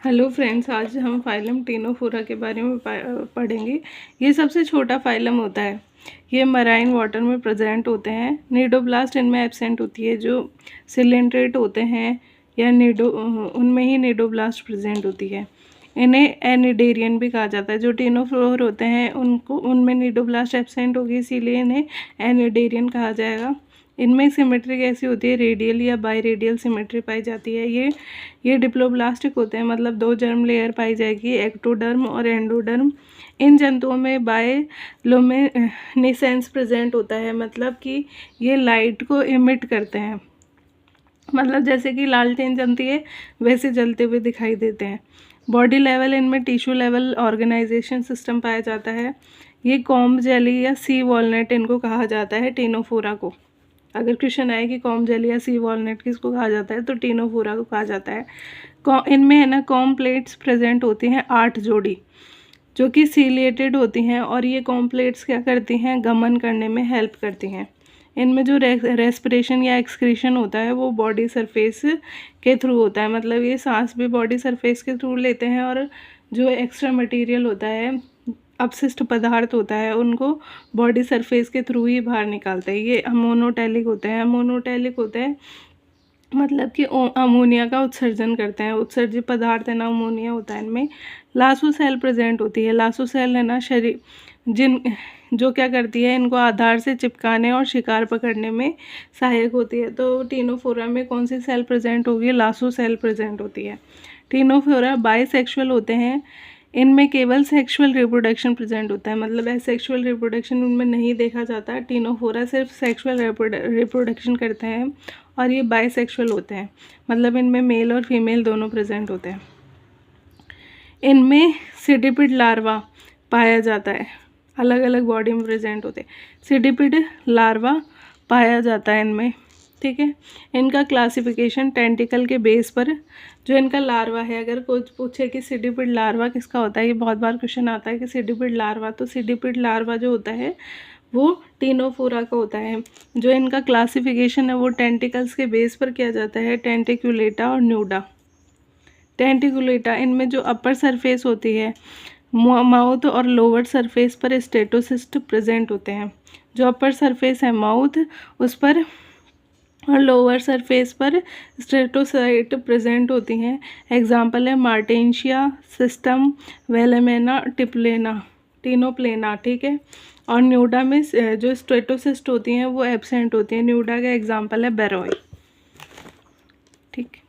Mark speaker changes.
Speaker 1: Hello friends, आज हम phylum Ctenophora के बारे में पढ़ेंगे। ये सबसे छोटा फाइलम होता है। ये मराइन वाटर में प्रेजेंट होते हैं। निडोब्लास्ट इनमें एब्सेंट होती है। जो सिलेंड्रेट होते हैं या उनमें ही निडोब्लास्ट प्रेजेंट होती है। इन्हें एनिडेरियन भी कहा जाता है। जो टेनोफोर होते हैं उनमें निडोब्लास्ट एब्सेंट होगी, इसीलिए इन्हें एनिडेरियन कहा जाएगा। इनमें सिमेट्री कैसी होती है? रेडियल या बाई रेडियल सिमेट्री पाई जाती है। ये डिप्लोब्लास्टिक होते हैं, मतलब दो जर्म लेयर पाई जाएगी, एक्टोडर्म और एंडोडर्म। इन जंतुओं में बायोलुमिनेसेंस प्रेजेंट होता है, मतलब कि ये लाइट को इमिट करते हैं, मतलब जैसे कि लालटेन जलती है वैसे जलते हुए दिखाई देते हैं। बॉडी लेवल इनमें टिश्यू लेवल ऑर्गेनाइजेशन सिस्टम पाया जाता है। ये कॉम्ब जेली या सी वॉलनट इनको कहा जाता है, टेनोफोरा को। अगर क्वेश्चन आए कि कॉम जेली या सी वॉलनट किसको कहा जाता है, तो टेनोफोरा को कहा जाता है। इनमें है ना कॉम प्लेट्स प्रेजेंट होती हैं 8 जोड़ी, जो कि सीलिएटेड होती हैं, और ये कॉम प्लेट्स क्या करती हैं? गमन करने में हेल्प करती हैं। इनमें जो रेस्पिरेशन या एक्सक्रीशन होता है वो बॉडी सरफेस के थ्रू होता है, मतलब ये सांस भी बॉडी सरफेस के थ्रू लेते हैं, और जो एक्स्ट्रा मटेरियल होता है, अपशिष्ट पदार्थ होता है, उनको बॉडी सरफेस के थ्रू ही बाहर निकालते हैं। ये मोनोटैलिक होते हैं। मोनोटैलिक होते हैं मतलब कि अमोनिया का उत्सर्जन करते हैं। उत्सर्जित पदार्थ है ना, अमोनिया होता है इनमें। लासो सेल प्रेजेंट होती है। लासो सेल है ना शरीर जो क्या करती है? इनको आधार से चिपकाने और शिकार पकड़ने में सहायक होती है। तो टेनोफोरा में कौन सी सेल प्रेजेंट होगी? लासो सेल प्रेजेंट होती है। टेनोफोरा बाइसेक्सुअल होते हैं। इनमें केवल सेक्सुअल रिप्रोडक्शन प्रेजेंट होता है, मतलब एसेक्सुअल रिप्रोडक्शन उनमें नहीं देखा जाता। टेनोफोरा सिर्फ सेक्सुअल रिप्रोडक्शन करते हैं, और ये बाइसेक्सुअल होते हैं, मतलब इनमें मेल और फीमेल दोनों प्रेजेंट होते हैं। इनमें सीडिपिड लार्वा पाया जाता है, अलग अलग बॉडी में प्रेजेंट होते हैं। सीडिपिड लार्वा पाया जाता है इनमें, ठीक है। इनका क्लासिफिकेशन टेंटिकल के बेस पर, जो इनका लार्वा है, अगर कोई पूछे कि सीडिपिड लार्वा किसका होता है, ये बहुत बार क्वेश्चन आता है कि सीडिपिड लार्वा, तो सीडिपिड लार्वा जो होता है वो टेनोफोरा का होता है। जो इनका क्लासिफिकेशन है वो टेंटिकल्स के बेस पर किया जाता है, टेंटिकुलेटा और न्यूडा। टेंटिकुलेटा इनमें जो अपर सरफेस होती है, माउथ और लोअर सरफेस पर स्टेटोसिस्ट प्रेजेंट होते हैं। जो अपर सरफेस है माउथ, उस पर और लोअर सरफेस पर स्ट्रेटोसाइट प्रेजेंट होती हैं। एग्जाम्पल है मार्टेंशिया, सिस्टम, वेलेमेना, टिनोप्लेना, ठीक है। और न्यूडा में जो स्ट्रेटोसिस्ट होती हैं वो एब्सेंट होती हैं। न्यूडा का एग्जाम्पल है बेरोई, ठीक है।